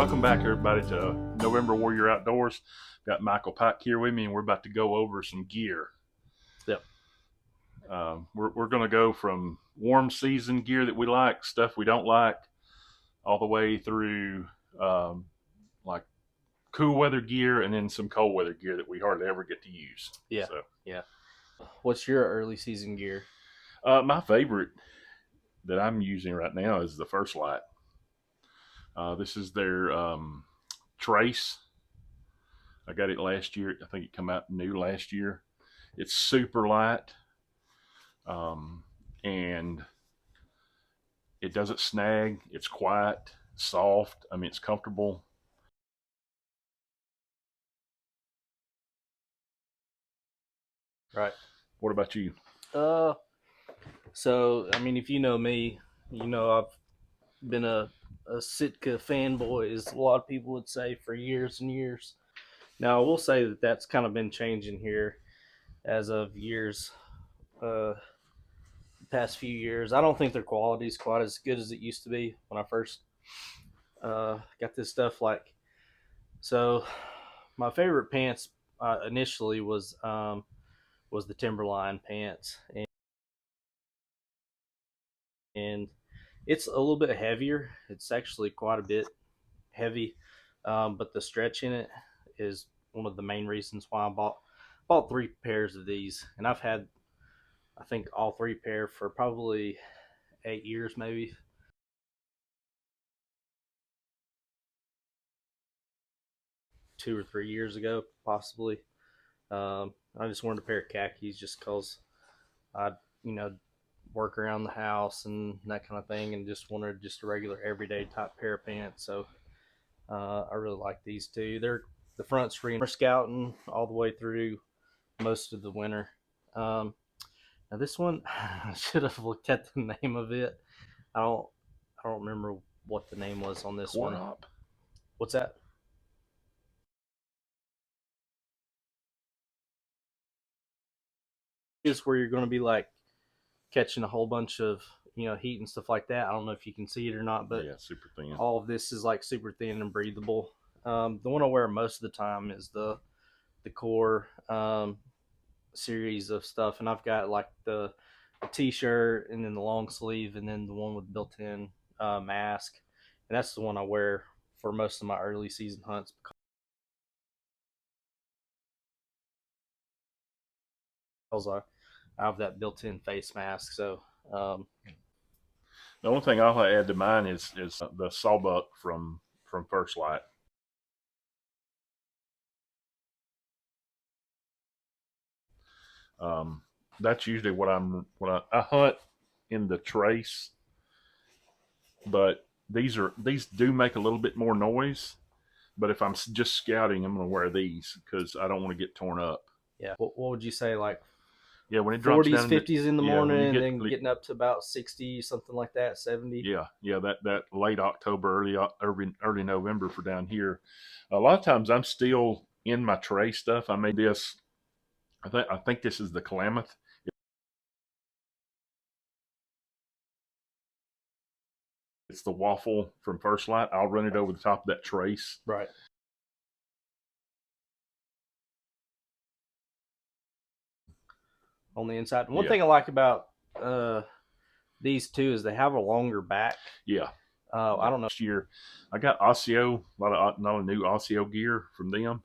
welcome back everybody to November Warrior Outdoors. Got Michael Pike here with me, and we're about to go over some gear. Yep. We're going to go from warm season gear that we like, stuff we don't like, all the way through like cool weather gear, and then some cold weather gear that we hardly ever get to use. Yeah. So, Yeah. What's your early season gear? my favorite that I'm using right now is the First Light. This is their Trace. I got it last year. I think it came out new last year. It's super light, and it doesn't snag. It's quiet, soft. I mean, it's comfortable. Right. What about you? So I mean, if you know me, you know I've been a Sitka fanboy, as a lot of people would say, for years and years. Now I will say that that's kind of been changing here as of years, uh, past few years. I don't think their quality is quite as good as it used to be when I first got this stuff. So my favorite pants initially was the Timberline pants, and it's a little bit heavier. It's actually quite a bit heavy, but the stretch in it is one of the main reasons why I bought 3 pairs of these, and I've had, I think, all 3 pair for probably 8 years, maybe. 2 or 3 years ago, possibly. I just wanted a pair of khakis just because I, you know, work around the house and that kind of thing, and just wanted just a regular everyday type pair of pants. So I really like these two. They're the front screen are scouting all the way through most of the winter. Now this one, I should have looked at the name of it. I don't I don't remember what the name was on this one. Up. What's that? Is where you're going to be like catching a whole bunch of heat and stuff like that. I don't know if you can see it or not, but Yeah, super thin. all of this is like super thin and breathable. The one I wear most of the time is the core series of stuff, and I've got like the t-shirt and then the long sleeve and then the one with built-in mask, and that's the one I wear for most of my early season hunts because I have that built-in face mask. So The only thing I'll add to mine is the sawbuck from First Light. That's usually what I hunt in the Trace, but these do make a little bit more noise. But if I'm just scouting, I'm going to wear these because I don't want to get torn up. yeah, what would you say, like Yeah, when it drops 40s, down, 50s in the yeah, when morning, you and get then getting up to about 60, something like that, 70? yeah, that late October, early November for down here. A lot of times I'm still in my tray stuff. I made this. I think this is the Klamath. It's the waffle from First Light. I'll run it over the top of that Trace. Right. On the inside. One thing I like about these two is they have a longer back. Yeah. I don't know. Last year, I got Osseo, a lot of new Osseo gear from them,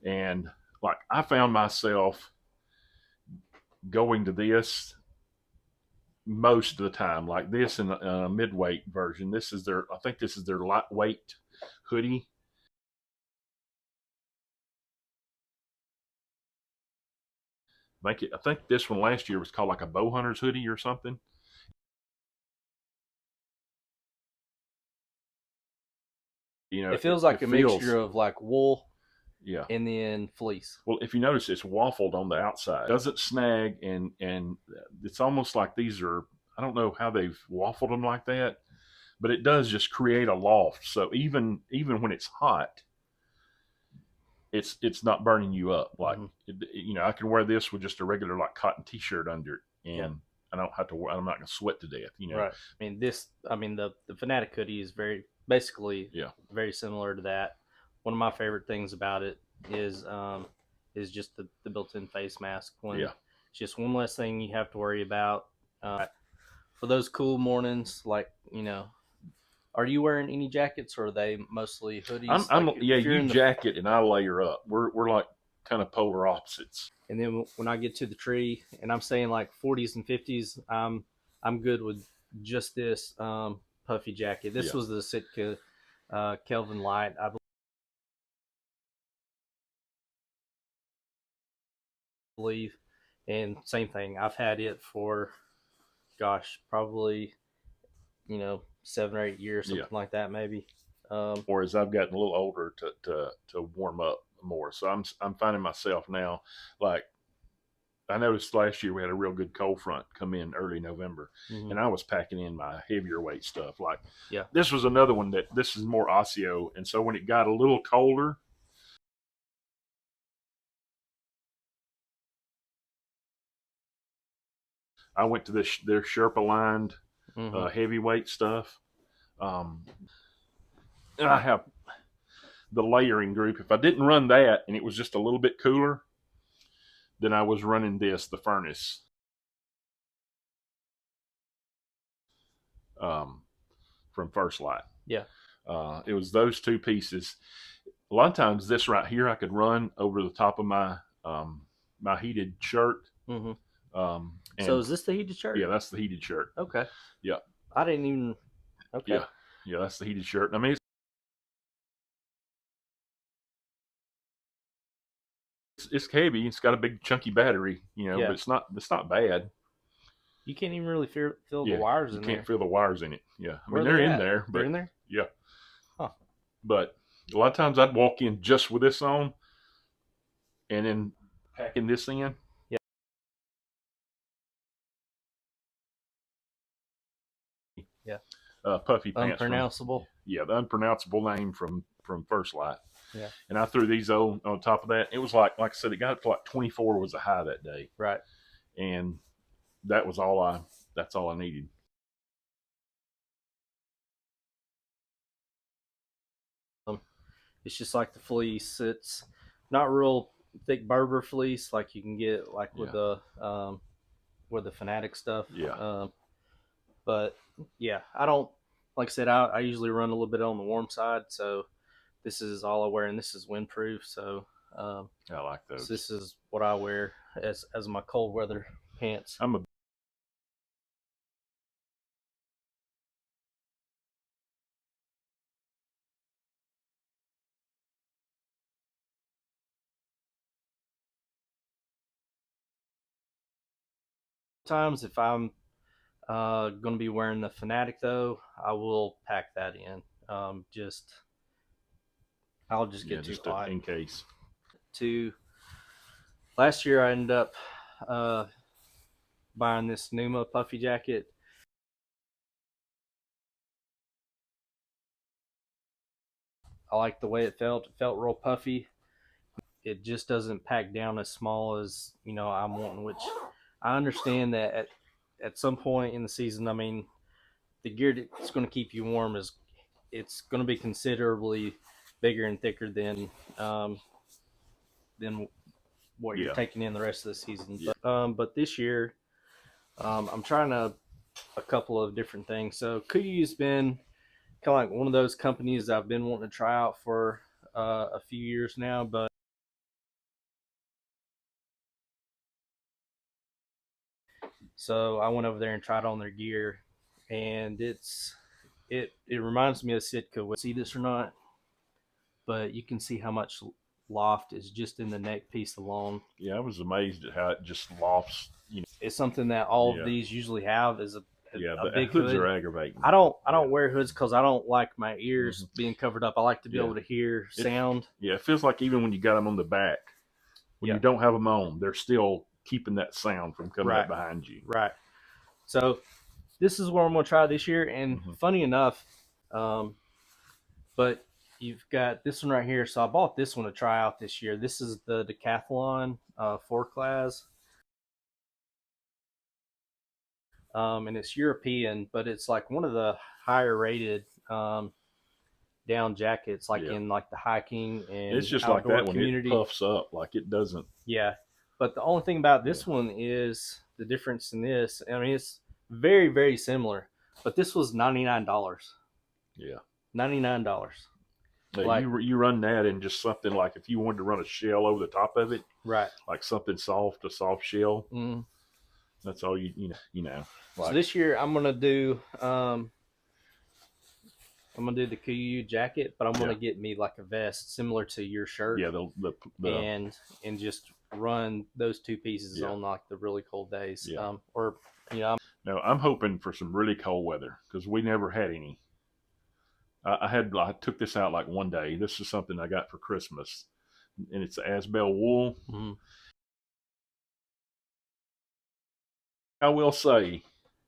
and like I found myself going to this most of the time, like this in a midweight version. I think this is their lightweight hoodie. I think this one last year was called like a bow hunter's hoodie or something. It feels like a mixture of like wool, yeah, and then fleece. Well, if you notice, it's waffled on the outside. It doesn't snag, and it's almost like these are. I don't know how they've waffled them like that, but it does just create a loft. So even when it's hot, it's not burning you up. Like I can wear this with just a regular like cotton t-shirt under it, and I don't have to. I'm not going to sweat to death. Right. I mean the Fanatic hoodie is very basically Yeah. very similar to that. One of my favorite things about it is just the built-in face mask. When Yeah. it's just one less thing you have to worry about for those cool mornings. Like, are you wearing any jackets, or are they mostly hoodies? I'm Like yeah. if you're You in the jacket and I layer up. We're like kind of polar opposites. and then when I get to the tree and I'm saying like 40s and 50s, I'm good with just this puffy jacket. This Yeah. was the Sitka Kelvin Light, I believe, and same thing. I've had it for, gosh, probably 7 or 8 years, Yeah. something like that, maybe. Whereas I've gotten a little older to warm up more. So I'm finding myself now, like I noticed last year we had a real good cold front come in early November, Mm-hmm. and I was packing in my heavier weight stuff. Like Yeah. this was another one that this is more osseo, and so when it got a little colder, I went to this their Sherpa lined Mm-hmm. heavyweight stuff. Um, and I have the layering group. If I didn't run that and it was just a little bit cooler, then I was running the furnace. Um, from First Light. Yeah. It was those two pieces. A lot of times, this right here I could run over the top of my heated shirt. Mm-hmm. So And is this the heated shirt? yeah, that's the heated shirt. Okay. Yeah, I didn't even. Okay. yeah, that's the heated shirt. I mean, it's heavy. It's got a big chunky battery, Yeah. but it's not bad. You can't even really feel the Yeah, wires you in can't there. feel the wires in it. Yeah, I Where mean are they're they in at? there, They're but in there. yeah, Huh. but a lot of times I'd walk in just with this on, and then packing this in. Yeah. Yeah. Puffy pants from Unpronounceable. the unpronounceable name from First Light. Yeah. And I threw these on top of that. It was like I said, it got up to like 24 was a high that day, Right. and that's all I needed. It's just like the fleece. It's not real thick Berber fleece like you can get like with the Fanatic stuff. Yeah. But yeah, I don't like I said. I usually run a little bit on the warm side, so this is all I wear, and this is windproof. So I like those. so this is what I wear as my cold weather pants. I'm a Times if I'm going to be wearing the Fanatic though, I will pack that in. Just I'll just yeah, get too just hot. in case. To last year, I ended up buying this Numa puffy jacket. I liked the way it felt. It felt real puffy. It just doesn't pack down as small as I'm wanting. Which I understand that at some point in the season, I mean, the gear that's going to keep you warm is it's going to be considerably bigger and thicker than what you're taking in the rest of the season. Yeah. But this year, I'm trying a couple of different things. So Kuiu's been kind of like one of those companies I've been wanting to try out for a few years now, but so I went over there and tried on their gear, and it reminds me of Sitka. See this or not? But you can see how much loft is just in the neck piece alone. Yeah, I was amazed at how it just lofts. It's something that all of these usually have is a big hoods hood. are aggravating. I don't wear hoods because I don't like my ears being covered up. I like to be able to hear sound. It feels like even when you got them on the back, when you don't have them on, they're still keeping that sound from coming up behind you. Right. So this is what I'm going to try this year. And funny enough, but you've got this one right here. So I bought this one to try out this year. This is the Decathlon 4-class. And it's European, but it's like one of the higher rated down jackets, like Yeah. in like the hiking and It's just like outdoor that when community. it puffs up, like it doesn't. Yeah, but the only thing about this one is the difference in this. I mean, it's very, very similar, but this was $99. Yeah. $99. Yeah, Like, you run that in just something like if you wanted to run a shell over the top of it, right. like something soft, a soft shell. Mm. That's all you know. Like, So this year I'm gonna do the KUU jacket, but I'm gonna get me like a vest similar to your shirt. yeah, and just run those two pieces on like the really cold days. Yeah. Or you know, no, I'm hoping for some really cold weather because we never had any. I took this out like one day. This is something I got for Christmas, and it's Asbel wool. mm-hmm. I will say,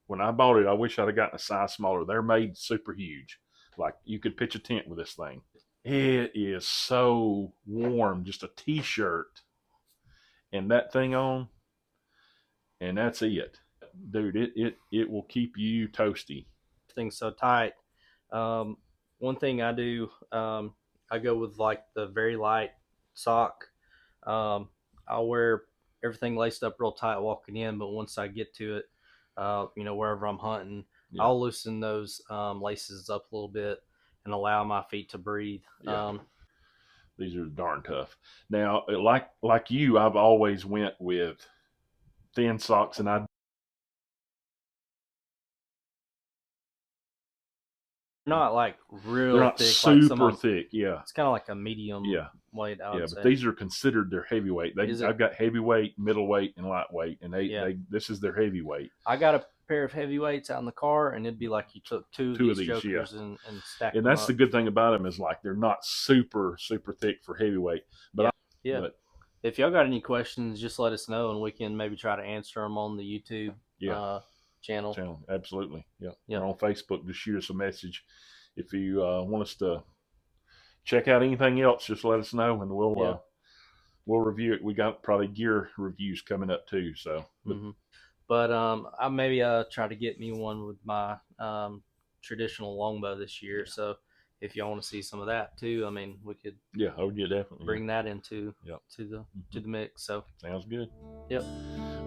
when I bought it, I wish I'd have gotten a size smaller. They're made super huge. Like you could pitch a tent with this thing. It is so warm, just a t-shirt and that thing on, and that's it. Dude, it will keep you toasty. Things so tight. One thing I do, I go with like the very light sock. I'll wear everything laced up real tight walking in, but once I get to it, wherever I'm hunting, I'll loosen those laces up a little bit and allow my feet to breathe. These are darn tough. Now, like you, I've always went with thin socks, and not like real they're not thick, super thick. Yeah, it's kind of like a medium weight. I would say. But these are considered their heavyweight. I've got heavyweight, middleweight, and lightweight, and this is their heavyweight. I got a pair of heavyweights out in the car, and it'd be like you took two of these jokers and stacked them. And that's the good thing about them is like they're not super thick for heavyweight. But if y'all got any questions, just let us know, and we can maybe try to answer them on the YouTube channel. Absolutely. Or on Facebook, just shoot us a message. If you want us to check out anything else, just let us know, and we'll review it. We got probably gear reviews coming up too. So, but I maybe try to get me one with my traditional longbow this year. So if y'all want to see some of that too, I mean, we could definitely bring that into to the mix. So sounds good. Yep.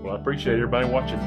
Well, I appreciate everybody watching.